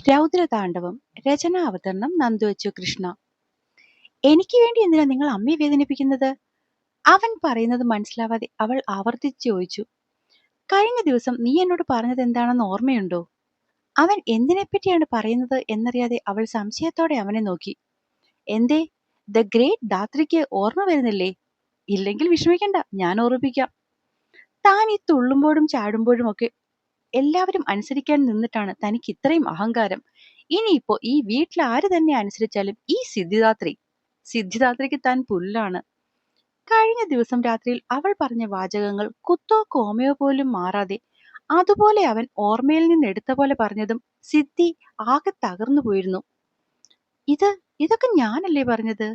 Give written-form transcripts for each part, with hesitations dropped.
രൗദ്രതാണ്ഡവം. രചന അവതരണം നന്ദു എച്ച് കൃഷ്ണ. എനിക്ക് വേണ്ടി എന്തിനാ നിങ്ങൾ അമ്മയെ വേദനിപ്പിക്കുന്നത്? അവൻ പറയുന്നത് മനസ്സിലാവാതെ അവൾ ആവർത്തിച്ചു ചോദിച്ചു. കഴിഞ്ഞ ദിവസം നീ എന്നോട് പറഞ്ഞത് എന്താണെന്ന് ഓർമ്മയുണ്ടോ? അവൻ എന്തിനെപ്പറ്റിയാണ് പറയുന്നത് എന്നറിയാതെ അവൾ സംശയത്തോടെ അവനെ നോക്കി. എന്തേ, ദ ഗ്രേറ്റ് ധാത്രിക്ക് ഓർമ്മ വരുന്നില്ലേ? ഇല്ലെങ്കിൽ വിഷമിക്കണ്ട, ഞാൻ ഓർമ്മിപ്പിക്കാം. താൻ ഈ തുള്ളുമ്പോഴും ചാടുമ്പോഴും ഒക്കെ എല്ലാവരും അനുസരിക്കാൻ നിന്നിട്ടാണ് തനിക്ക് ഇത്രയും അഹങ്കാരം. ഇനിയിപ്പോ ഈ വീട്ടിൽ ആര് തന്നെ അനുസരിച്ചാലും ഈ സിദ്ധിദാത്രിക്ക് താൻ പുല്ലാണ്. കഴിഞ്ഞ ദിവസം രാത്രിയിൽ അവൾ പറഞ്ഞ വാചകങ്ങൾ കുത്തോ കോമയോ പോലും മാറാതെ അതുപോലെ അവൻ ഓർമ്മയിൽ നിന്ന് എടുത്ത പോലെ പറഞ്ഞതും സിദ്ധി ആകെ തകർന്നു പോയിരുന്നു. ഇതൊക്കെ ഞാനല്ലേ പറഞ്ഞത്?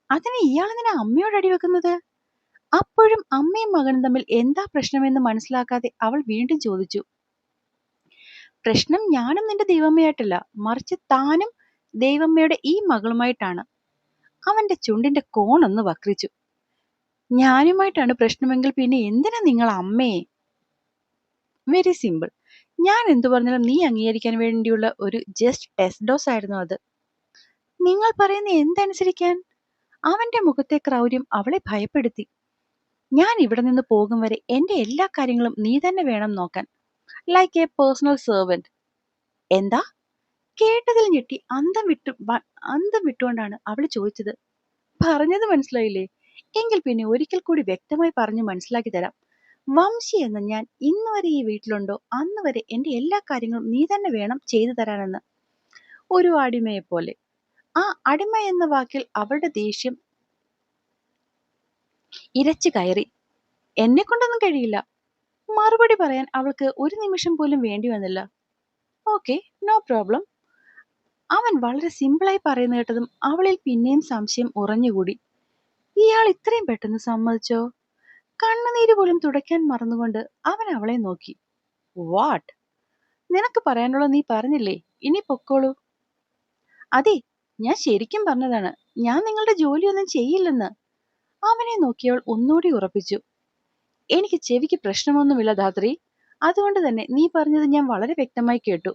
അതിന് ഇയാളെന്തിനാ അമ്മയോട് അടിവെക്കുന്നത്? അപ്പോഴും അമ്മയും മകനും തമ്മിൽ എന്താ പ്രശ്നമെന്ന് മനസ്സിലാക്കാതെ അവൾ വീണ്ടും ചോദിച്ചു. പ്രശ്നം ഞാനും നിന്റെ ദൈവമ്മയായിട്ടല്ല, മറിച്ച് താനും ദൈവമ്മയുടെ ഈ മകളുമായിട്ടാണ്. അവന്റെ ചുണ്ടിന്റെ കോണൊന്ന് വക്രിച്ചു. ഞാനുമായിട്ടാണ് പ്രശ്നമെങ്കിൽ പിന്നെ എന്തിനാ നിങ്ങൾ അമ്മയെ? Very simple. ഞാൻ എന്തു പറഞ്ഞാലും നീ അംഗീകരിക്കാൻ വേണ്ടിയുള്ള ഒരു ജസ്റ്റ് ടെസ്റ്റ് ഡോസ് ആയിരുന്നു അത്. നിങ്ങൾ പറയുന്ന എന്തനുസരിക്കാൻ? അവന്റെ മുഖത്തെ ക്രൗര്യം അവളെ ഭയപ്പെടുത്തി. ഞാൻ ഇവിടെ നിന്ന് പോകും വരെ എന്റെ എല്ലാ കാര്യങ്ങളും നീ തന്നെ വേണം നോക്കാൻ, ലൈക്ക് എ പേഴ്സണൽ സെർവന്റ്. എന്താ? കേട്ടതിൽ ഞെട്ടി അന്തം വിട്ടുകൊണ്ടാണ് അവൾ ചോദിച്ചത്. പറഞ്ഞത് മനസ്സിലായില്ലേ? എങ്കിൽ പിന്നെ ഒരിക്കൽ കൂടി വ്യക്തമായി പറഞ്ഞു മനസ്സിലാക്കി തരാം. വംശി എന്ന ഞാൻ ഇന്ന് വരെ ഈ വീട്ടിലുണ്ടോ അന്ന് വരെ എന്റെ എല്ലാ കാര്യങ്ങളും നീ തന്നെ വേണം ചെയ്തു തരാനെന്ന്. ഒരു അടിമയെ പോലെ. ആ അടിമ എന്ന വാക്കിൽ അവളുടെ ദേഷ്യം ഇരച്ചു കയറി. എന്നെ കൊണ്ടൊന്നും കഴിയില്ല. മറുപടി പറയാൻ അവൾക്ക് ഒരു നിമിഷം പോലും വേണ്ടി വന്നില്ല. Okay, no problem. അവൻ വളരെ സിമ്പിളായി പറയുന്ന കേട്ടതും അവളിൽ പിന്നെയും സംശയം ഉറഞ്ഞുകൂടി. ഇയാൾ ഇത്രയും പെട്ടെന്ന് സമ്മതിച്ചോ? കണ്ണുനീര് പോലും തുടയ്ക്കാൻ മറന്നുകൊണ്ട് അവൻ അവളെ നോക്കി. വാട്ട്? നിനക്ക് പറയാനുള്ള നീ പറഞ്ഞില്ലേ, ഇനി പൊക്കോളൂ. അതെ, ഞാൻ ശരിക്കും പറഞ്ഞതാണ്. ഞാൻ നിങ്ങളുടെ ജോലിയൊന്നും ചെയ്യില്ലെന്ന്. അവനെ നോക്കിയവൾ ഒന്നുകൂടി ഉറപ്പിച്ചു. എനിക്ക് ചെവിക്ക് പ്രശ്നമൊന്നുമില്ല ധാത്രി. അതുകൊണ്ട് തന്നെ നീ പറഞ്ഞത് ഞാൻ വളരെ വ്യക്തമായി കേട്ടു.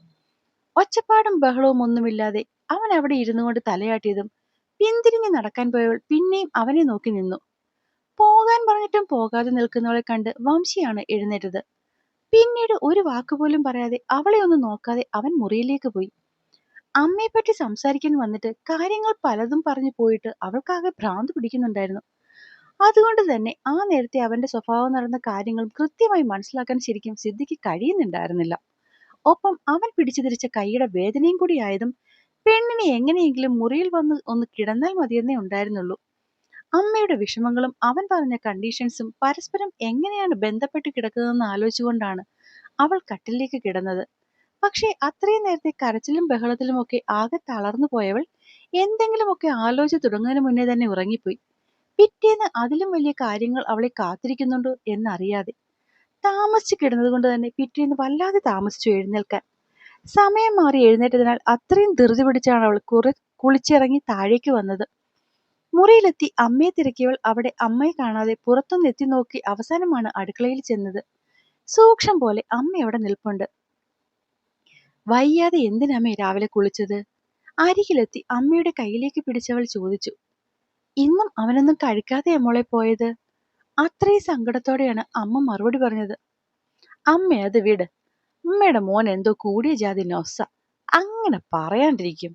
ഒച്ചപ്പാടും ബഹളവും ഒന്നുമില്ലാതെ അവൻ അവിടെ ഇരുന്നു കൊണ്ട് തലയാട്ടിയതും പിന്തിരിഞ്ഞ് നടക്കാൻ പോയവൾ പിന്നെയും അവനെ നോക്കി നിന്നു. പോകാൻ പറഞ്ഞിട്ടും പോകാതെ നിൽക്കുന്നവളെ കണ്ട് വംശിയാണ് എഴുന്നേറ്റത്. പിന്നീട് ഒരു വാക്കുപോലും പറയാതെ അവളെ ഒന്നും നോക്കാതെ അവൻ മുറിയിലേക്ക് പോയി. അമ്മയെപ്പറ്റി സംസാരിക്കാൻ വന്നിട്ട് കാര്യങ്ങൾ പലതും പറഞ്ഞു പോയിട്ട് അവൾക്കാകെ ഭ്രാന്ത് പിടിക്കുന്നുണ്ടായിരുന്നു. അതുകൊണ്ട് തന്നെ ആ നേരത്തെ അവന്റെ സ്വഭാവം നടന്ന കാര്യങ്ങളും കൃത്യമായി മനസ്സിലാക്കാൻ ശരിക്കും സിദ്ധിക്ക് കഴിയുന്നുണ്ടായിരുന്നില്ല. ഒപ്പം അവൻ പിടിച്ചു തിരിച്ച കൈയുടെ വേദനയും കൂടി ആയതും പെണ്ണിനെ എങ്ങനെയെങ്കിലും മുറിയിൽ വന്ന് ഒന്ന് കിടന്നാൽ മതിയെന്നേ ഉണ്ടായിരുന്നുള്ളൂ. അമ്മയുടെ വിഷമങ്ങളും അവൻ പറഞ്ഞ കണ്ടീഷൻസും പരസ്പരം എങ്ങനെയാണ് ബന്ധപ്പെട്ട് കിടക്കുന്നതെന്ന് ആലോചിച്ചുകൊണ്ടാണ് അവൾ കട്ടിലേക്ക് കിടന്നത്. പക്ഷേ അത്രയും നേരത്തെ കരച്ചിലും ബഹളത്തിലും ഒക്കെ ആകെ തളർന്നു പോയവൾ എന്തെങ്കിലുമൊക്കെ ആലോചിച്ച് തുടങ്ങുന്നതിന് മുന്നേ തന്നെ ഉറങ്ങിപ്പോയി. പിറ്റേന്ന് അതിലും വലിയ കാര്യങ്ങൾ അവളെ കാത്തിരിക്കുന്നുണ്ടോ എന്നറിയാതെ. താമസിച്ച് കിടന്നത് കൊണ്ട് തന്നെ പിറ്റേന്ന് വല്ലാതെ താമസിച്ചു എഴുന്നേൽക്കാൻ. സമയം മാറി എഴുന്നേറ്റതിനാൽ അത്രയും ധൃതി പിടിച്ചാണ് അവൾ കുളിച്ചിറങ്ങി താഴേക്ക് വന്നത്. മുറിയിലെത്തി അമ്മയെ തിരക്കിയവൾ അവിടെ അമ്മയെ കാണാതെ പുറത്തൊന്ന് എത്തി നോക്കി അവസാനമാണ് അടുക്കളയിൽ ചെന്നത്. സൂക്ഷം പോലെ അമ്മ അവിടെ നിൽപ്പുണ്ട്. വയ്യാതെ എന്തിനമ്മേ രാവിലെ കുളിച്ചത്? അരികിലെത്തി അമ്മയുടെ കയ്യിലേക്ക് പിടിച്ചവൾ ചോദിച്ചു. ഇന്നും അവനൊന്നും കഴിക്കാതെ മോളെ പോയത്? അത്രയും സങ്കടത്തോടെയാണ് അമ്മ മറുപടി പറഞ്ഞത്. അമ്മ അത് വിട്. അമ്മയുടെ മോൻ എന്തോ കൂടിയ ജാതി നൊസ. അങ്ങനെ പറയാണ്ടിരിക്കും.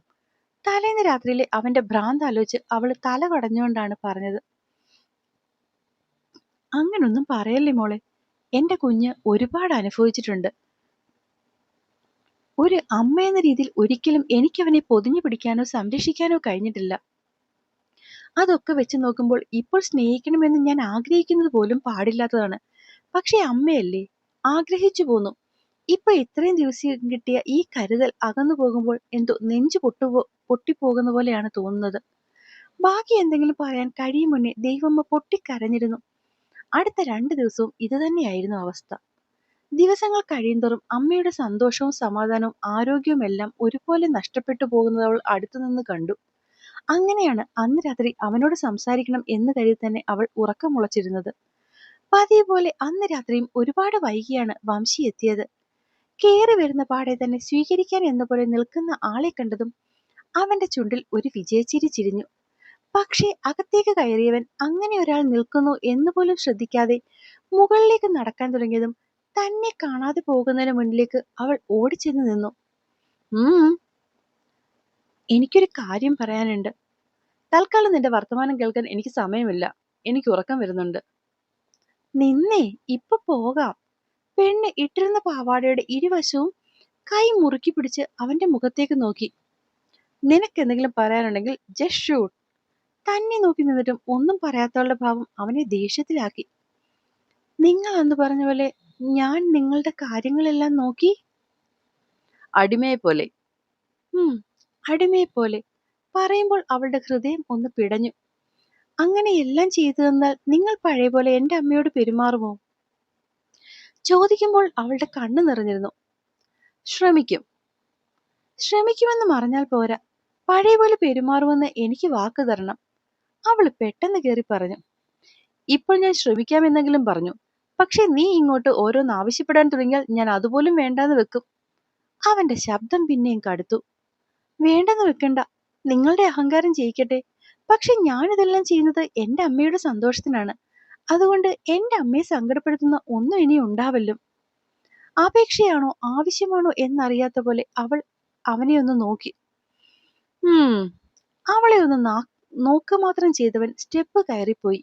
തലേന്ന് രാത്രിയിലെ അവന്റെ ഭ്രാന്ത് ആലോചിച്ച് അവള് തല കടഞ്ഞുകൊണ്ടാണ് പറഞ്ഞത്. അങ്ങനൊന്നും പറയല്ലേ മോളെ. എന്റെ കുഞ്ഞ് ഒരുപാട് അനുഭവിച്ചിട്ടുണ്ട്. ഒരു അമ്മ എന്ന രീതിയിൽ ഒരിക്കലും എനിക്കവനെ പൊതിഞ്ഞു പിടിക്കാനോ സംരക്ഷിക്കാനോ കഴിഞ്ഞിട്ടില്ല. അതൊക്കെ വെച്ച് നോക്കുമ്പോൾ ഇപ്പോൾ സ്നേഹിക്കണമെന്ന് ഞാൻ ആഗ്രഹിക്കുന്നത് പോലും പാടില്ലാത്തതാണ്. പക്ഷെ അമ്മയല്ലേ, ആഗ്രഹിച്ചു പോന്നു. ഇപ്പൊ ഇത്രയും ദിവസം കിട്ടിയ ഈ കരുതൽ അകന്നു പോകുമ്പോൾ എന്തോ നെഞ്ചു പൊട്ടിപ്പോകുന്ന പോലെയാണ് തോന്നുന്നത്. ബാക്കി എന്തെങ്കിലും പറയാൻ കഴിയും മുന്നേ ദൈവമ്മ പൊട്ടിക്കരഞ്ഞിരുന്നു. അടുത്ത 2 ദിവസവും ഇത് തന്നെയായിരുന്നു അവസ്ഥ. ദിവസങ്ങൾ കഴിയുന്തോറും അമ്മയുടെ സന്തോഷവും സമാധാനവും ആരോഗ്യവും എല്ലാം ഒരുപോലെ നഷ്ടപ്പെട്ടു പോകുന്നത് അവൾ അടുത്തുനിന്ന് കണ്ടു. അങ്ങനെയാണ് അന്ന് രാത്രി അവനോട് സംസാരിക്കണം എന്ന് കരുതി തന്നെ അവൾ ഉറക്കമുളച്ചിരുന്നത്. പതിവ് പോലെ അന്ന് രാത്രിയും ഒരുപാട് വൈകിയാണ് വംശി എത്തിയത്. കേറി വരുന്ന പാടെ തന്നെ സ്വീകരിക്കാൻ എന്ന പോലെ നിൽക്കുന്ന ആളെ കണ്ടതും അവന്റെ ചുണ്ടിൽ ഒരു വിജയച്ചിരി ചിരിഞ്ഞു. പക്ഷേ അകത്തേക്ക് കയറിയവൻ അങ്ങനെ ഒരാൾ നിൽക്കുന്നു എന്നുപോലും ശ്രദ്ധിക്കാതെ മുകളിലേക്ക് നടക്കാൻ തുടങ്ങിയതും തന്നെ കാണാതെ പോകുന്നതിന് മുന്നിലേക്ക് അവൾ ഓടിച്ചെന്ന് നിന്നു. എനിക്കൊരു കാര്യം പറയാനുണ്ട്. തൽക്കാലം നിന്റെ വർത്തമാനം കേൾക്കാൻ എനിക്ക് സമയമില്ല. എനിക്ക് ഉറക്കം വരുന്നുണ്ട്. നിന്നേ, ഇപ്പൊ പോകാം. പെണ്ണ് ഇട്ടിരുന്ന പാവാടയുടെ ഇരുവശവും കൈ മുറുക്കി പിടിച്ച് അവന്റെ മുഖത്തേക്ക് നോക്കി. നിനക്ക് എന്തെങ്കിലും പറയാനുണ്ടെങ്കിൽ ജസ്റ്റ് ഷൂട്ട്. തന്നെ നോക്കി നിന്നിട്ടും ഒന്നും പറയാത്തവളുടെ ഭാവം അവനെ ദേഷ്യത്തിലാക്കി. നിങ്ങൾ അന്ന് പറഞ്ഞ പോലെ ഞാൻ നിങ്ങളുടെ കാര്യങ്ങളെല്ലാം നോക്കി. അടിമയെ പോലെ. അടിമയെ പോലെ പറയുമ്പോൾ അവളുടെ ഹൃദയം ഒന്ന് പിടഞ്ഞു. അങ്ങനെ എല്ലാം ചെയ്തു തന്നാൽ നിങ്ങൾ പഴയ പോലെ എന്റെ അമ്മയോട് പെരുമാറുമോ? ചോദിക്കുമ്പോൾ അവളുടെ കണ്ണു നിറഞ്ഞിരുന്നു. ശ്രമിക്കുമെന്ന് പറഞ്ഞാൽ പോരാ, പഴയ പോലെ പെരുമാറുമെന്ന് എനിക്ക് വാക്ക് തരണം. അവള് പെട്ടെന്ന് കയറി പറഞ്ഞു. ഇപ്പോൾ ഞാൻ ശ്രമിക്കാമെന്നെങ്കിലും പറഞ്ഞു. പക്ഷെ നീ ഇങ്ങോട്ട് ഓരോന്ന് ആവശ്യപ്പെടാൻ തുടങ്ങിയാൽ ഞാൻ അതുപോലും വേണ്ടാന്ന് വെക്കും. അവന്റെ ശബ്ദം പിന്നെയും കടുത്തു. വേണ്ടെന്ന് വെക്കണ്ട, നിങ്ങളുടെ അഹങ്കാരം ജയിക്കട്ടെ. പക്ഷെ ഞാനിതെല്ലാം ചെയ്യുന്നത് എന്റെ അമ്മയുടെ സന്തോഷത്തിനാണ്. അതുകൊണ്ട് എന്റെ അമ്മയെ സങ്കടപ്പെടുത്തുന്ന ഒന്നും ഇനി ഉണ്ടാവല്ലോ. അപേക്ഷയാണോ ആവശ്യമാണോ എന്നറിയാത്ത പോലെ അവൾ അവനെ ഒന്ന് നോക്കി. അവളെ ഒന്ന് നോക്കുക മാത്രം ചെയ്തവൻ സ്റ്റെപ്പ് കയറിപ്പോയി.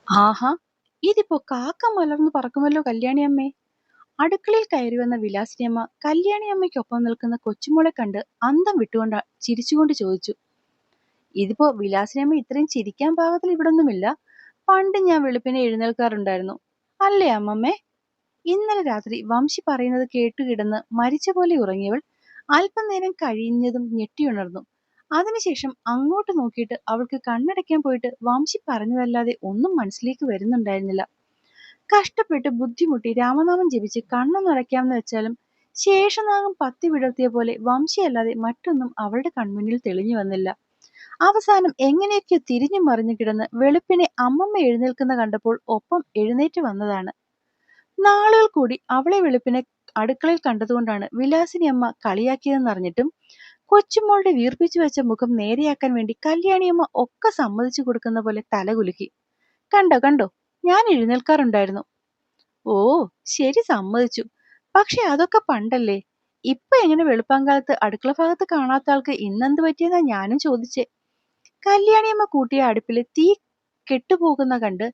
ആഹാ, ഇതിപ്പോ കാക്ക മലർന്നു പറക്കുമല്ലോ കല്യാണിയമ്മേ. അടുക്കളയിൽ കയറി വന്ന വിലാസിനിയമ്മ കല്യാണിയമ്മയ്ക്കൊപ്പം നിൽക്കുന്ന കൊച്ചുമോളെ കണ്ട് അന്തം വിട്ടുകൊണ്ട് ചിരിച്ചുകൊണ്ട് ചോദിച്ചു. ഇതിപ്പോ വിലാസിനിയമ്മ ഇത്രയും ചിരിക്കാൻ പാകത്തിൽ ഇവിടൊന്നുമില്ല. പണ്ട് ഞാൻ വെളുപ്പിനെ എഴുന്നേൽക്കാറുണ്ടായിരുന്നു, അല്ലേ അമ്മമ്മേ? ഇന്നലെ രാത്രി വംശി പറയുന്നത് കേട്ടുകിടന്ന് മരിച്ച പോലെ ഉറങ്ങിയവൾ അല്പനേരം കഴിഞ്ഞതും ഞെട്ടിയുണർന്നു. അതിനുശേഷം അങ്ങോട്ട് നോക്കിയിട്ട് അവൾക്ക് കണ്ണടയ്ക്കാൻ പോയിട്ട് വംശി പറഞ്ഞതല്ലാതെ ഒന്നും മനസ്സിലേക്ക് വരുന്നുണ്ടായിരുന്നില്ല. കഷ്ടപ്പെട്ട് ബുദ്ധിമുട്ടി രാമനാമം ജപിച്ച് കണ്ണൊന്നടയ്ക്കാമെന്ന് വെച്ചാലും ശേഷനാഗം പത്തി വിടർത്തിയ പോലെ വംശിയല്ലാതെ മറ്റൊന്നും അവളുടെ കൺമുന്നിൽ തെളിഞ്ഞു വന്നില്ല. അവസാനം എങ്ങനെയൊക്കെയോ തിരിഞ്ഞു മറിഞ്ഞു കിടന്ന് വെളുപ്പിനെ അമ്മമ്മ എഴുന്നേൽക്കുന്ന കണ്ടപ്പോൾ ഒപ്പം എഴുന്നേറ്റ് വന്നതാണ്. നാളുകൾ കൂടി അവളെ വെളുപ്പിനെ അടുക്കളയിൽ കണ്ടതുകൊണ്ടാണ് വിലാസിനി അമ്മ കളിയാക്കിയതെന്നറിഞ്ഞിട്ടും കൊച്ചുമോളുടെ വീർപ്പിച്ചു വെച്ച മുഖം നേരെയാക്കാൻ വേണ്ടി കല്യാണിയമ്മ ഒക്കെ സമ്മതിച്ചു കൊടുക്കുന്ന പോലെ തലകുലുക്കി. കണ്ടോ, ഞാൻ എഴുന്നേൽക്കാറുണ്ടായിരുന്നു. ഓ ശരി, സമ്മതിച്ചു. പക്ഷെ അതൊക്കെ പണ്ടല്ലേ. ഇപ്പൊ എങ്ങനെ വെളുപ്പാങ്കാലത്ത് അടുക്കള ഭാഗത്ത് കാണാത്ത ആൾക്ക് ഇന്നെന്ത് പറ്റിയെന്നാ ഞാനും ചോദിച്ചേ. കല്യാണിയമ്മ കൂട്ടിയ അടുപ്പില് തീ കെട്ടുപോകുന്ന കണ്ട്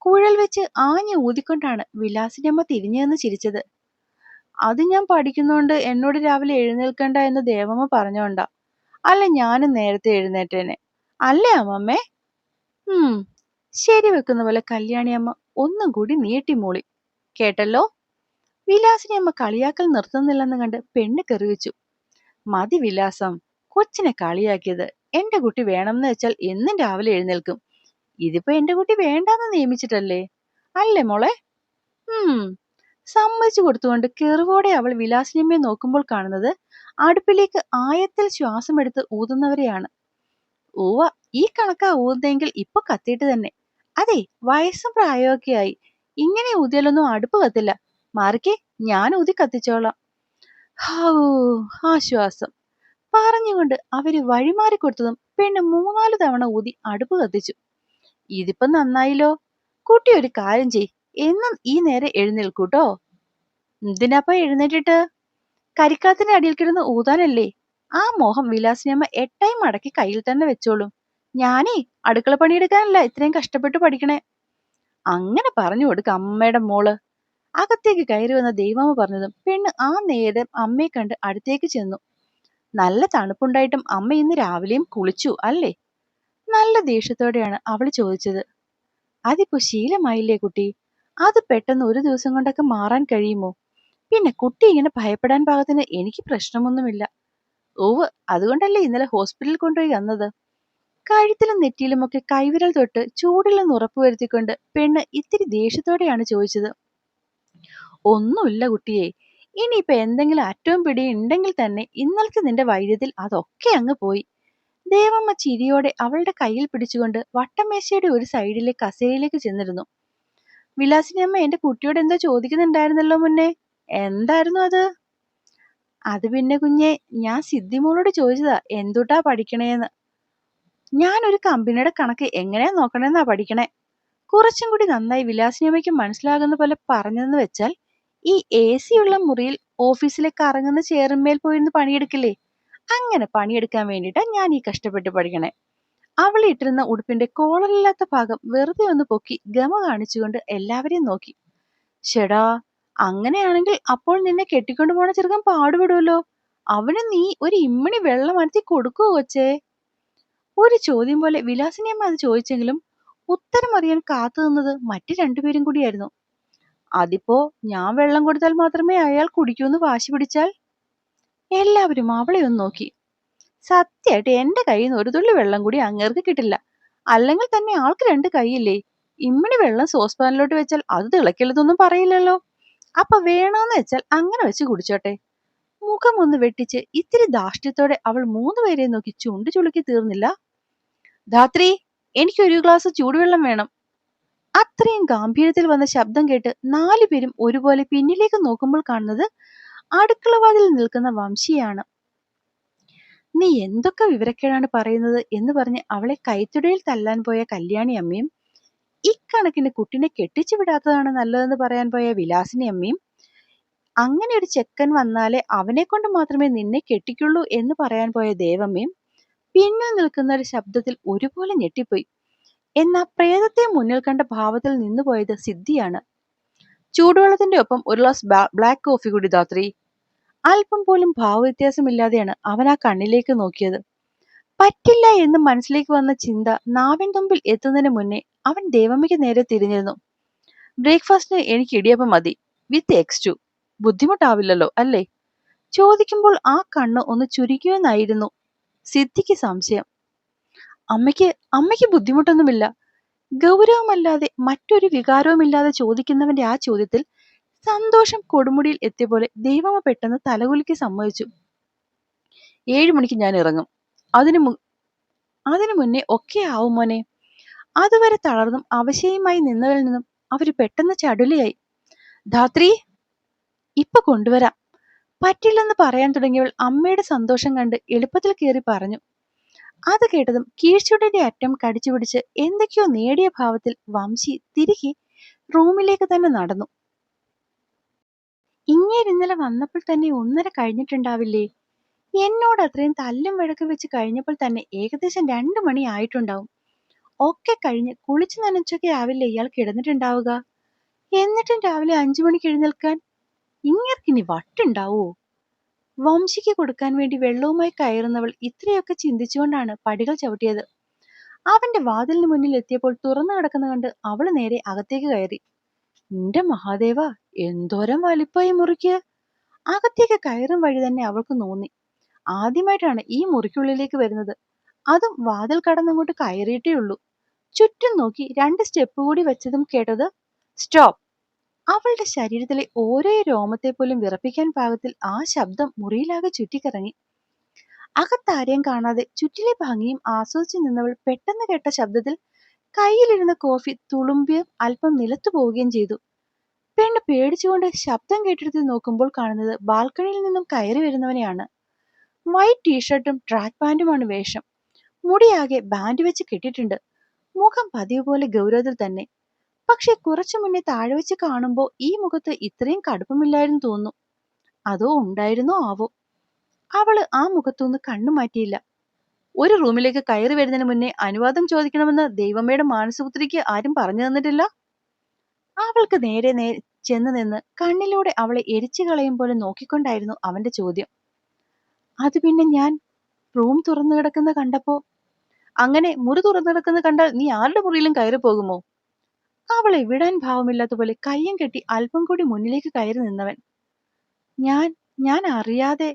കുഴൽ വെച്ച് ആഞ്ഞു ഊതിക്കൊണ്ടാണ് വിലാസിനിയമ്മ തിരിഞ്ഞു നിന്ന് ചിരിച്ചത്. അത് ഞാൻ പഠിക്കുന്നോണ്ട് എന്നോട് രാവിലെ എഴുന്നേൽക്കണ്ട എന്ന് ദേവമ്മ പറഞ്ഞോണ്ടാ. അല്ല ഞാനും നേരത്തെ എഴുന്നേറ്റേനെ, അല്ലേ അമ്മമ്മേ? ശരി വെക്കുന്ന പോലെ കല്യാണിയമ്മ ഒന്നും കൂടി നീട്ടിമൂളി. കേട്ടല്ലോ? വിലാസിനിയമ്മ കളിയാക്കൽ നിർത്തുന്നില്ലെന്ന് കണ്ട് പെണ്ണ് കെറിവിച്ചു. മതി വിലാസം, കൊച്ചിനെ കളിയാക്കിയത്. എന്റെ കുട്ടി വേണമെന്ന് വെച്ചാൽ എന്നും രാവിലെ എഴുന്നേൽക്കും. ഇതിപ്പോ എന്റെ കുട്ടി വേണ്ടാന്ന് നിയമിച്ചിട്ടല്ലേ, അല്ലേ മോളെ? സമ്മതിച്ചു കൊടുത്തുകൊണ്ട് കെറിവോടെ അവൾ വിലാസിനിയമ്മയെ നോക്കുമ്പോൾ കാണുന്നത് അടുപ്പിലേക്ക് ആയത്തിൽ ശ്വാസമെടുത്ത് ഊതുന്നവരെയാണ്. ഓവ, ഈ കണക്കാ ഊതുന്നെങ്കിൽ ഇപ്പൊ കത്തിയിട്ട് തന്നെ. അതെ, വയസ്സും പ്രായമൊക്കെ ആയി. ഇങ്ങനെ ഊതിയാലൊന്നും അടുപ്പ് കത്തില്ല. മാറിക്കേ, ഞാൻ ഊതി കത്തിച്ചോളാം. ആശ്വാസം പറഞ്ഞുകൊണ്ട് അവര് വഴിമാറി കൊടുത്തതും പെണ്ണ് 3-4 തവണ ഊതി അടുപ്പ് കത്തിച്ചു. ഇതിപ്പോ നന്നായില്ലോ. കുട്ടി ഒരു കാര്യം ചെയ്, എന്നും ഈ നേരെ എഴുന്നേൽക്കൂട്ടോ. എന്തിനാപ്പ എഴുന്നേറ്റിട്ട്? കരിക്കാത്തിന്റെ അടിയിൽ കിടന്ന് ഊതാനല്ലേ. ആ മോഹം വിലാസിനിയമ്മ എട്ടായി മടക്കി കയ്യിൽ തന്നെ വെച്ചോളും. ഞാനേ അടുക്കള പണിയെടുക്കാനല്ല ഇത്രയും കഷ്ടപ്പെട്ട് പഠിക്കണേ. അങ്ങനെ പറഞ്ഞു കൊടുക്ക അമ്മയുടെ മോള്. അകത്തേക്ക് കയറി വന്ന ദൈവമ്മ പറഞ്ഞതും പെണ്ണ് ആ നേരം അമ്മയെ കണ്ട് അടുത്തേക്ക് ചെന്നു. നല്ല തണുപ്പുണ്ടായിട്ടും അമ്മ ഇന്ന് രാവിലെയും കുളിച്ചു അല്ലേ? നല്ല ദേഷ്യത്തോടെയാണ് അവള് ചോദിച്ചത്. അതിപ്പോ ശീലമായില്ലേ കുട്ടി? അത് പെട്ടെന്ന് ഒരു ദിവസം കൊണ്ടൊക്കെ മാറാൻ കഴിയുമോ? പിന്നെ കുട്ടി ഇങ്ങനെ ഭയപ്പെടാൻ പാകത്തിന് എനിക്ക് പ്രശ്നമൊന്നുമില്ല. ഓവ്, അതുകൊണ്ടല്ലേ ഇന്നലെ ഹോസ്പിറ്റലിൽ കൊണ്ടുപോയി വന്നത്. കഴുത്തിലും നെറ്റിയിലുമൊക്കെ കൈവിരൽ തൊട്ട് ചൂടില്ലെന്ന് ഉറപ്പുവരുത്തിക്കൊണ്ട് പെണ്ണ് ഇത്തിരി ദേഷ്യത്തോടെയാണ് ചോദിച്ചത്. ഒന്നുമില്ല കുട്ടിയെ. ഇനിയിപ്പൊ എന്തെങ്കിലും അറ്റവും പിടിയും ഉണ്ടെങ്കിൽ തന്നെ ഇന്നലത്തെ നിന്റെ വൈദ്യത്തിൽ അതൊക്കെ അങ്ങ് പോയി. ദേവമ്മ ചിരിയോടെ അവളുടെ കയ്യിൽ പിടിച്ചുകൊണ്ട് വട്ടമേശയുടെ ഒരു സൈഡിലെ കസേരയിലേക്ക് ചെന്നിരുന്നു. വിലാസിനിയമ്മ എന്റെ കുട്ടിയോട് എന്തോ ചോദിക്കുന്നുണ്ടായിരുന്നല്ലോ മുന്നേ. എന്തായിരുന്നു അത്? അത് പിന്നെ കുഞ്ഞെ, ഞാൻ സിദ്ധിമോളോട് ചോദിച്ചതാ എന്തുട്ടാ പഠിക്കണേന്ന്. ഞാനൊരു കമ്പനിയുടെ കണക്ക് എങ്ങനെയാ നോക്കണേന്നാ പഠിക്കണേ. കുറച്ചും കൂടി നന്നായി വിലാസിനിയമ്മയ്ക്ക് മനസ്സിലാകുന്ന പോലെ പറഞ്ഞെന്ന് വെച്ചാൽ, ഈ AC ഉള്ള മുറിയിൽ ഓഫീസിലെ കറങ്ങുന്ന ചെയറിന്മേൽ പോയിരുന്ന് പണിയെടുക്കില്ലേ, അങ്ങനെ പണിയെടുക്കാൻ വേണ്ടിയിട്ടാ ഞാൻ ഈ കഷ്ടപ്പെട്ട് പഠിക്കണേ. അവൾ ഇട്ടിരുന്ന ഉടുപ്പിന്റെ കോളറില്ലാത്ത ഭാഗം വെറുതെ ഒന്ന് പൊക്കി ഗമ കാണിച്ചുകൊണ്ട് എല്ലാവരെയും നോക്കി. ഷെടാ, അങ്ങനെയാണെങ്കിൽ അപ്പോൾ നിന്നെ കെട്ടിക്കൊണ്ടു പോണ ചെറുക്കൻ പാടുപെടുമല്ലോ. അവന് നീ ഒരു ഇമ്മിണി വെള്ളം അനത്തി കൊടുക്കുവോ കൊച്ചേ? ഒരു ചോദ്യം പോലെ വിലാസിനിയമ്മ അത് ചോദിച്ചെങ്കിലും ഉത്തരം അറിയാൻ കാത്തു നിന്നത് മറ്റു രണ്ടുപേരും കൂടിയായിരുന്നു. അതിപ്പോ ഞാൻ വെള്ളം കൊടുത്താൽ മാത്രമേ അയാൾ കുടിക്കൂന്ന് വാശി പിടിച്ചാൽ? എല്ലാവരും അവളെ ഒന്ന് നോക്കി. സത്യമായിട്ട് എന്റെ കയ്യിൽ നിന്ന് ഒരു തുള്ളി വെള്ളം കൂടി അങ്ങേർക്ക് കിട്ടില്ല. അല്ലെങ്കിൽ തന്നെ ആൾക്ക് 2 കൈയില്ലേ? ഇമ്മിണി വെള്ളം സോസ് പാനിലോട്ട് വെച്ചാൽ അത് തിളക്കരുതൊന്നും പറയില്ലല്ലോ. അപ്പൊ വേണോന്ന് വെച്ചാൽ അങ്ങനെ വെച്ച് കുടിച്ചോട്ടെ. മുഖം ഒന്ന് വെട്ടിച്ച് ഇത്തിരി ധാർഷ്ട്യത്തോടെ അവൾ 3 പേരെയും നോക്കി ചുണ്ടു ചുളുക്കി തീർന്നില്ല. ധാത്രി, എനിക്കൊരു ഗ്ലാസ് ചൂടുവെള്ളം വേണം. അത്രയും ഗാംഭീര്യത്തിൽ വന്ന ശബ്ദം കേട്ട് 4 പേരും ഒരുപോലെ പിന്നിലേക്ക് നോക്കുമ്പോൾ കാണുന്നത് അടുക്കളവാതിൽ നിൽക്കുന്ന വംശിയാണ്. നീ എന്തൊക്കെ വിവരക്കേടാണ് പറയുന്നത് എന്ന് പറഞ്ഞ് അവളെ കൈത്തുടയിൽ തല്ലാൻ പോയ കല്യാണി അമ്മയും, ഇക്കണക്കിന് കുട്ടിനെ കെട്ടിച്ചു വിടാത്തതാണ് നല്ലതെന്ന് പറയാൻ പോയ വിലാസിനി അമ്മയും, അങ്ങനെ ഒരു ചെക്കൻ വന്നാലേ അവനെ കൊണ്ട് മാത്രമേ നിന്നെ കെട്ടിക്കുള്ളൂ എന്ന് പറയാൻ പോയ ദേവമ്മയും പിന്നിൽ നിൽക്കുന്ന ഒരു ശബ്ദത്തിൽ ഒരുപോലെ ഞെട്ടിപ്പോയി. എന്നാ പ്രേതത്തെ മുന്നിൽ കണ്ട ഭാവത്തിൽ നിന്നുപോയത് സിദ്ധിയാണ്. ചൂടുവെള്ളത്തിന്റെ ഒപ്പം ഒരു ഗ്ലാസ് ബ്ലാക്ക് കോഫി കൂടി ധാത്രി. അല്പം പോലും ഭാവവ്യത്യാസമില്ലാതെയാണ് അവൻ ആ കണ്ണിലേക്ക് നോക്കിയത്. പറ്റില്ല എന്ന് മനസ്സിലേക്ക് വന്ന ചിന്ത നാവിൻ തുമ്പിൽ എത്തുന്നതിന് മുന്നേ അവൻ ദേവമ്മയ്ക്ക് നേരെ തിരിഞ്ഞിരുന്നു. ബ്രേക്ക്ഫാസ്റ്റിന് എനിക്ക് ഇടിയപ്പം മതി, വിത്ത് എഗ്സ് ടു. ബുദ്ധിമുട്ടാവില്ലല്ലോ അല്ലേ? ചോദിക്കുമ്പോൾ ആ കണ്ണ് ഒന്ന് ചുരുങ്ങിയെന്നായിരുന്നു സിദ്ധിക്ക് സംശയം. അമ്മയ്ക്ക് ബുദ്ധിമുട്ടൊന്നുമില്ല. ഗൗരവമല്ലാതെ മറ്റൊരു വികാരവുമില്ലാതെ ചോദിക്കുന്നവന്റെ ആ ചോദ്യത്തിൽ സന്തോഷം കൊടുമുടിയിൽ എത്തിയ പോലെ ദൈവമ്മ പെട്ടെന്ന് തലകുലുക്കി സമ്മതിച്ചു. 7 മണിക്ക് ഞാൻ ഇറങ്ങും. അതിനു മുന്നേ ഒക്കെ ആവും മോനെ. അതുവരെ തളർന്നും അവശയുമായി നിന്നവരിൽ നിന്നും അവര് പെട്ടെന്ന് ചടുലയായി. ധാത്രി, ഇപ്പൊ കൊണ്ടുവരാം. പറ്റില്ലെന്ന് പറയാൻ തുടങ്ങിയവൾ അമ്മയുടെ സന്തോഷം കണ്ട് എളുപ്പത്തിൽ കയറി പറഞ്ഞു. അത് കേട്ടതും കീഴ്ചുണ്ടിന്റെ അറ്റം കടിച്ചു പിടിച്ച് എന്തൊക്കെയോ നേടിയ ഭാവത്തിൽ വംശി തിരികെ റൂമിലേക്ക് തന്നെ നടന്നു. ഇന്നലെ വന്നപ്പോൾ തന്നെ 1:30 കഴിഞ്ഞിട്ടുണ്ടാവില്ലേ? എന്നോട് അത്രയും തല്ലും വഴക്കും വെച്ച് കഴിഞ്ഞപ്പോൾ തന്നെ ഏകദേശം 2 മണി ആയിട്ടുണ്ടാവും. ഒക്കെ കഴിഞ്ഞ് കുളിച്ചു നനച്ചൊക്കെ ആവില്ലേ ഇയാൾ കിടന്നിട്ടുണ്ടാവുക. എന്നിട്ടും രാവിലെ 5 മണിക്ക് എഴുന്നേൽക്കാൻ ഇങ്ങർക്കിനി വട്ടുണ്ടാവോ? വംശിക്ക് കൊടുക്കാൻ വേണ്ടി വെള്ളവുമായി കയറുന്നവൾ ഇത്രയൊക്കെ ചിന്തിച്ചുകൊണ്ടാണ് പടികൾ ചവിട്ടിയത്. അവന്റെ വാതിലിന് മുന്നിൽ എത്തിയപ്പോൾ തുറന്നു കിടക്കുന്ന കണ്ട് അവള് നേരെ അകത്തേക്ക് കയറി. എന്റെ മഹാദേവ, എന്തോരം വലിപ്പായി മുറിക്ക്! അകത്തേക്ക് കയറും വഴി തന്നെ അവൾക്ക് തോന്നി ആദ്യമായിട്ടാണ് ഈ മുറിക്കുള്ളിലേക്ക് വരുന്നത്. അതും വാതിൽ കടന്നങ്ങോട്ട് കയറിയിട്ടേ ഉള്ളൂ. ചുറ്റും നോക്കി 2 സ്റ്റെപ്പ് കൂടി വെച്ചതും കേട്ടത് സ്റ്റോപ്പ്. അവളുടെ ശരീരത്തിലെ ഓരോ രോമത്തെ പോലും വിറപ്പിക്കാൻ പാകത്തിൽ ആ ശബ്ദം മുറിയിലാകെ ചുറ്റിക്കറങ്ങി. അകത്താരെയും കാണാതെ ചുറ്റിലെ ഭംഗിയും ആസ്വദിച്ചു നിന്നവൾ പെട്ടെന്ന് കേട്ട ശബ്ദത്തിൽ കയ്യിലിരുന്ന കോഫി തുളുമ്പിയും അല്പം നിലത്തു പോവുകയും ചെയ്തു. പെണ്ണ് പേടിച്ചുകൊണ്ട് ശബ്ദം കേട്ടെടുത്ത് നോക്കുമ്പോൾ കാണുന്നത് ബാൽക്കണിയിൽ നിന്നും കയറി വരുന്നവനെയാണ്. വൈറ്റ് ടീഷർട്ടും ട്രാക്ക് പാന്റുമാണ് വേഷം. മുടിയാകെ ബാൻഡ് വെച്ച് കെട്ടിയിട്ടുണ്ട്. മുഖം പതിവ് പോലെ ഗൗരവത്തിൽ തന്നെ. പക്ഷെ കുറച്ചു മുന്നേ താഴെ വെച്ച് കാണുമ്പോൾ ഈ മുഖത്ത് ഇത്രയും കടുപ്പമില്ലായിരുന്നു തോന്നുന്നു. അതോ ഉണ്ടായിരുന്നോ ആവോ? അവള് ആ മുഖത്തുനിന്ന് കണ്ണു മാറ്റിയില്ല. ഒരു റൂമിലേക്ക് കയറി വരുന്നതിന് മുന്നേ അനുവാദം ചോദിക്കണമെന്ന് ദൈവമ്മയുടെ മാനസപുത്രിക്ക് ആരും പറഞ്ഞു തന്നിട്ടില്ല. അവൾക്ക് നേരെ ചെന്ന് നിന്ന് കണ്ണിലൂടെ അവളെ എരിച്ചു കളയും പോലെ നോക്കിക്കൊണ്ടായിരുന്നു അവന്റെ ചോദ്യം. അത് പിന്നെ ഞാൻ റൂം തുറന്നു കിടക്കുന്ന കണ്ടപ്പോ. അങ്ങനെ മുറി തുറന്നു കിടക്കുന്ന കണ്ടാൽ നീ ആരുടെ മുറിയിലും കയറി പോകുമോ? അവളെ വിടാൻ ഭാവമില്ലാത്ത പോലെ കയ്യും കെട്ടി അല്പം കൂടി മുന്നിലേക്ക് കയറി നിന്നവൻ. ഞാൻ അറിയാതെ.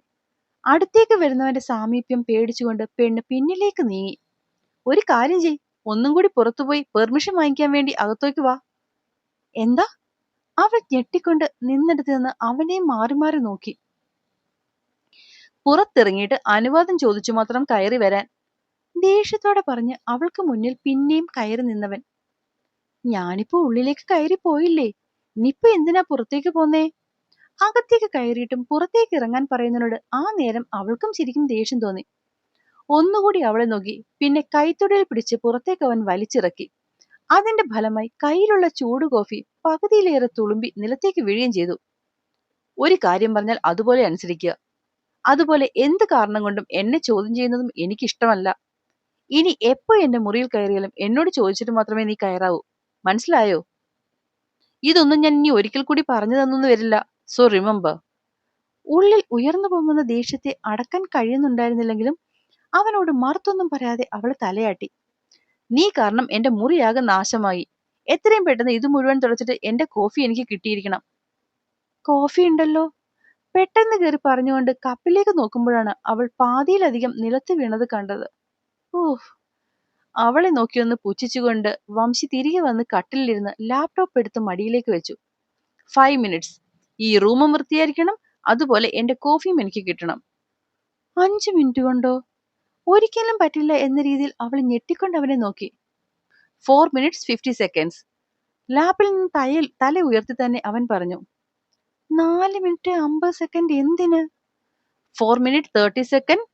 അടുത്തേക്ക് വരുന്നവന്റെ സാമീപ്യം പേടിച്ചുകൊണ്ട് പെണ്ണ് പിന്നിലേക്ക് നീങ്ങി. ഒരു കാര്യം ചെയ്, ഒന്നും കൂടി പുറത്തുപോയി പെർമിഷൻ വാങ്ങിക്കാൻ വേണ്ടി അകത്തേക്ക് വാ. എന്താ? അവൾ ഞെട്ടിക്കൊണ്ട് നിന്നെടുത്ത് നിന്ന് അവനെയും മാറി മാറി നോക്കി. പുറത്തിറങ്ങിയിട്ട് അനുവാദം ചോദിച്ചു മാത്രം കയറി വരാൻ, ദേഷ്യത്തോടെ പറഞ്ഞ് അവൾക്ക് മുന്നിൽ പിന്നെയും കയറി നിന്നവൻ. ഞാനിപ്പോ ഉള്ളിലേക്ക് കയറി പോയില്ലേ, ഇനിയിപ്പോ എന്തിനാ പുറത്തേക്ക് പോന്നേ? അകത്തേക്ക് കയറിയിട്ടും പുറത്തേക്ക് ഇറങ്ങാൻ പറയുന്നതിനോട് ആ നേരം അവൾക്കും ശരിക്കും ദേഷ്യം തോന്നി. ഒന്നുകൂടി അവളെ നോക്കി. പിന്നെ കൈത്തൊടയിൽ പിടിച്ച് പുറത്തേക്ക് അവൻ വലിച്ചിറക്കി. അതിന്റെ ഫലമായി കയ്യിലുള്ള ചൂട് കോഫി പകുതിയിലേറെ തുളുമ്പി നിലത്തേക്ക് വീഴുകയും ചെയ്തു. ഒരു കാര്യം പറഞ്ഞാൽ അതുപോലെ അനുസരിക്കുക. അതുപോലെ എന്ത് കാരണം കൊണ്ടും എന്നെ ചോദ്യം ചെയ്യുന്നതും എനിക്കിഷ്ടമല്ല. ഇനി എപ്പോ എന്റെ മുറിയിൽ കയറിയാലും എന്നോട് ചോദിച്ചിട്ട് മാത്രമേ നീ കയറാവൂ. മനസ്സിലായോ? ഇതൊന്നും ഞാൻ ഇനി ഒരിക്കൽ കൂടി പറഞ്ഞു തന്നൊന്നും വരില്ല. So remember. ഉള്ളിൽ ഉയർന്നു പോകുന്ന ദേഷ്യത്തെ അടക്കാൻ കഴിയുന്നുണ്ടായിരുന്നില്ലെങ്കിലും അവനോട് മറുത്തൊന്നും പറയാതെ അവൾ തലയാട്ടി. നീ കാരണം എന്റെ മുറിയാകെ നാശമായി. എത്രയും പെട്ടെന്ന് ഇത് മുഴുവൻ തുടച്ചിട്ട് എന്റെ കോഫി എനിക്ക് കിട്ടിയിരിക്കണം. കോഫി ഉണ്ടല്ലോ. പെട്ടെന്ന് കയറി പറഞ്ഞുകൊണ്ട് കപ്പിലേക്ക് നോക്കുമ്പോഴാണ് അവൾ പാതിയിലധികം നിലത്ത് വീണത് കണ്ടത്. ഓഹ്. അവളെ നോക്കിയൊന്ന് പുച്ഛിച്ചുകൊണ്ട് വംശി തിരികെ വന്ന് കട്ടിലിരുന്ന് ലാപ്ടോപ്പ് എടുത്ത് മടിയിലേക്ക് വെച്ചു. 5 മിനിറ്റ്സ്. ഈ റൂമും വൃത്തിയായിരിക്കണം, അതുപോലെ എന്റെ കോഫിയും എനിക്ക് കിട്ടണം. 5 മിനിറ്റ് കൊണ്ടോ? ഒരിക്കലും പറ്റില്ല എന്ന രീതിയിൽ അവൾ ഞെട്ടിക്കൊണ്ട് അവനെ നോക്കി. 4 മിനിറ്റ്സ് 50 സെക്കൻഡ്സ്. ലാപ്പിൽ നിന്ന് തല ഉയർത്തി തന്നെ അവൻ പറഞ്ഞു. 4 മിനിറ്റ് 50 സെക്കൻഡ് എന്തിന്? 4 മിനിറ്റ് 30 സെക്കൻഡ്.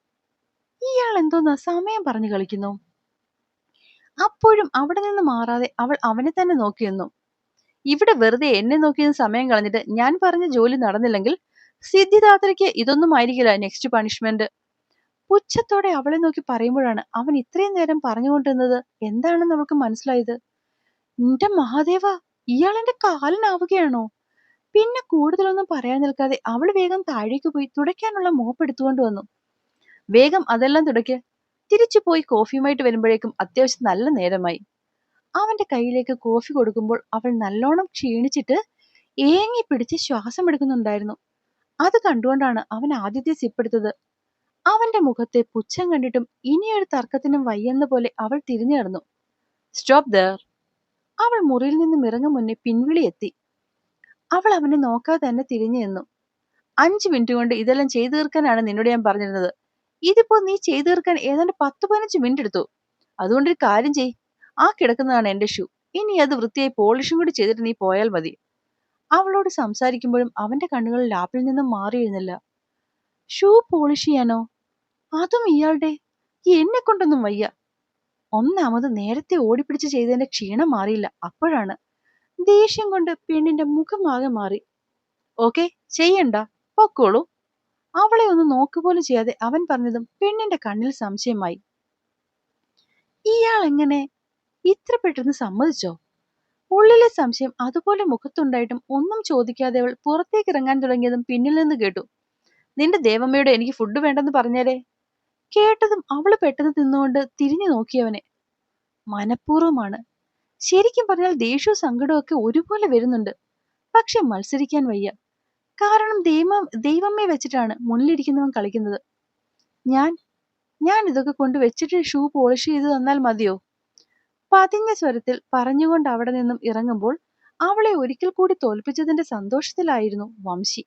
ഇയാൾ എന്തോന്നാ സമയം പറഞ്ഞു കളിക്കുന്നു? അപ്പോഴും അവിടെ നിന്ന് മാറാതെ അവൾ അവനെ തന്നെ നോക്കിയെന്നു. ഇവിടെ വെറുതെ എന്നെ നോക്കിയെന്ന് സമയം കളഞ്ഞിട്ട് ഞാൻ പറഞ്ഞ ജോലി നടന്നില്ലെങ്കിൽ സിദ്ധിദാത്രയ്ക്ക് ഇതൊന്നും ആയിരിക്കില്ല നെക്സ്റ്റ് പണിഷ്മെന്റ്. പുച്ഛത്തോടെ അവളെ നോക്കി പറയുമ്പോഴാണ് അവൻ ഇത്രയും നേരം പറഞ്ഞുകൊണ്ടിരുന്നത് എന്താണെന്ന് അവൾക്ക് മനസ്സിലായത്. എന്റെ മഹാദേവ, ഇയാൾ എന്റെ കാലിനാവുകയാണോ? പിന്നെ കൂടുതലൊന്നും പറയാൻ നിൽക്കാതെ അവൾ വേഗം താഴേക്ക് പോയി തുടയ്ക്കാനുള്ള മോപ്പ് എടുത്തുകൊണ്ട് വന്നു. വേഗം അതെല്ലാം തുടയ്ക്ക്. തിരിച്ചു പോയി കോഫിയുമായിട്ട് വരുമ്പോഴേക്കും അത്യാവശ്യം നല്ല നേരമായി. അവന്റെ കയ്യിലേക്ക് കോഫി കൊടുക്കുമ്പോൾ അവൾ നല്ലോണം ക്ഷീണിച്ചിട്ട് ഏങ്ങി പിടിച്ച് ശ്വാസം എടുക്കുന്നുണ്ടായിരുന്നു. അത് കണ്ടുകൊണ്ടാണ് അവൻ ആദ്യത്തെ സിപ്പെടുത്തത്. അവന്റെ മുഖത്തെ പുച്ഛം കണ്ടിട്ടും ഇനിയൊരു തർക്കത്തിനും വയ്യെന്ന പോലെ അവൾ തിരിഞ്ഞു കിടന്നു. Stop there. അവൾ മുറിയിൽ നിന്നും ഇറങ്ങും മുന്നേ പിൻവിളി എത്തി. അവൾ അവനെ നോക്കാതെ തന്നെ തിരിഞ്ഞു നിന്നു. 5 മിനിറ്റ് കൊണ്ട് ഇതെല്ലാം ചെയ്തു തീർക്കാനാണ് നിന്നോട് ഞാൻ പറഞ്ഞിരുന്നത്. ഇതിപ്പോ നീ ചെയ്തു തീർക്കാൻ ഏതാണ്ട് 10-15 മിനിറ്റ് എടുത്തു. അതുകൊണ്ടൊരു കാര്യം ചെയ്. ആ കിടക്കുന്നതാണ് എന്റെ ഷൂ. ഇനി അത് വൃത്തിയായി പോളിഷും കൂടി ചെയ്തിട്ട് നീ പോയാൽ മതി. അവളോട് സംസാരിക്കുമ്പോഴും അവന്റെ കണ്ണുകൾ ലാപ്പിൽ നിന്നും മാറിയിരുന്നില്ല. ഷൂ പോളിഷ് ചെയ്യാനോ? അതും ഇയാളുടെ? എന്നെ കൊണ്ടൊന്നും വയ്യ. ഒന്നാമത് നേരത്തെ ഓടിപ്പിടിച്ച് ചെയ്തതിന്റെ ക്ഷീണം മാറിയില്ല. അപ്പോഴാണ് ദേഷ്യം കൊണ്ട് പെണ്ണിന്റെ മുഖമാകെ മാറി. ഓക്കെ, ചെയ്യണ്ട, പൊക്കോളൂ. അവളെ ഒന്ന് നോക്കുപോലും ചെയ്യാതെ അവൻ പറഞ്ഞതും പെണ്ണിന്റെ കണ്ണിൽ സംശയമായി. ഇയാൾ എങ്ങനെ ഇത്ര പെട്ടെന്ന് സമ്മതിച്ചോ? ഉള്ളിലെ സംശയം അതുപോലെ മുഖത്തുണ്ടായിട്ടും ഒന്നും ചോദിക്കാതെ അവൾ പുറത്തേക്ക് ഇറങ്ങാൻ തുടങ്ങിയതും പിന്നിൽ നിന്ന് കേട്ടു. നിന്റെ ദേവമ്മയോട് എനിക്ക് ഫുഡ് വേണ്ടെന്ന് പറഞ്ഞേരെ. കേട്ടതും അവള് പെട്ടെന്ന് തിന്നുകൊണ്ട് തിരിഞ്ഞു നോക്കിയവനെ. മനഃപൂർവ്വമാണ്. ശരിക്കും പറഞ്ഞാൽ ദേഷ്യവും സങ്കടവും ഒക്കെ ഒരുപോലെ വരുന്നുണ്ട്. പക്ഷെ മത്സരിക്കാൻ വയ്യ. കാരണം ദൈവമ്മയെ വെച്ചിട്ടാണ് മുന്നിലിരിക്കുന്നവൻ കളിക്കുന്നത്. ഞാൻ ഇതൊക്കെ കൊണ്ട് വെച്ചിട്ട് ഷൂ പോളിഷ് ചെയ്ത് തന്നാൽ മതിയോ? പതിഞ്ഞ സ്വരത്തിൽ പറഞ്ഞുകൊണ്ട് അവിടെ നിന്നും ഇറങ്ങുമ്പോൾ അവളെ ഒരിക്കൽ കൂടി തോൽപ്പിച്ചതിന്റെ സന്തോഷത്തിലായിരുന്നു വംശി.